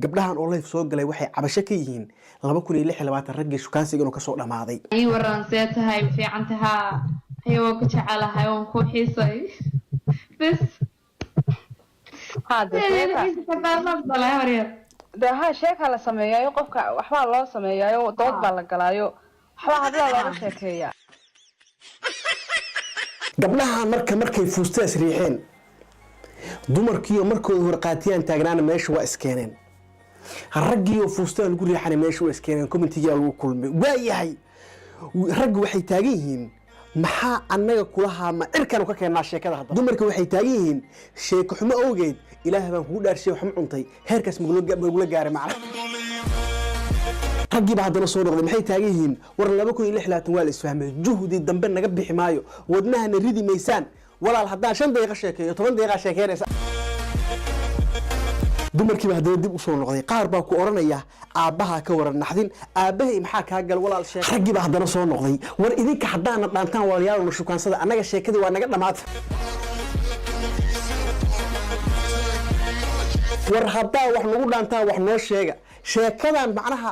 gabdhahan oo live soo galay waxay cabasho ka yihiin 2026 ragga shukaansiga inuu ka soo dhamaaday ay waran seetahay fiicantaha ayuu ku jecelahay oo ku xiisay bas هذا ده ها شيك على سميايو قفك وحبا الله سميايو dood baa la galaayo waxba hadla looga sheekeeyaa gabdhaha markay fuustaas riixeen dumarkii markooda warqaatiyaan taagnaana meesha waa iskeeneen raggii oo fuustaan ugu riixana meesha waa iskeeneen commentiga lagu kulmay waayahay rag waxay taagan yihiin maxaa annaga kulaha ma cirkan ka keenaa sheekada hadda dumarka waxay taagan yihiin sheeko xumo awgeed ilaahay baan kugu dhaarshay wax ma cuntay heerkaas magula gaaray macna ragii baa hadana soo noqday maxay taagan yihiin war 2026 waa la isfahmay juhdi dambe naga bixi maayo wadnahana ridi maysaan walaal haddaan 5 daqiiqo sheekeeyo 10 daqiiqo sheekeynaysa dumarkii baa hadana dib u soo noqday qaar baa ku oranaya aabaha ka waran naxdin aabahay maxaa ka gal walaal sheekh ragii baa hadana soo noqday war idinka hadaan dhaantaan walaalayaal ma shukaansada anaga sheekadii waa naga dhamaatay war hadaa wax lagu dhaantaa wax noo sheega sheekadan macnaha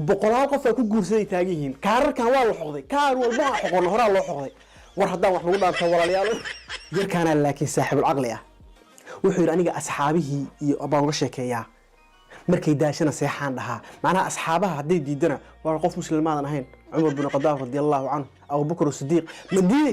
boqolaal qof ay ku guursaday taagihiin kaararkan waa la xoqday kaar walba xoqon hore loo xoqday war hadaa wax lagu dhaantaa walaalayaal yarkaana laakiin saaxiibul aqli ah wuxuu yiri aniga asxaabihii iyo abaan uga sheekeeyaa markay daashana seexaan dhahaa macnaha asxaabaha haday diidana waa qof muslimaan ahayn Umar bin Khadaab radiyallahu anhu Abu Bakr as-Siddiq madii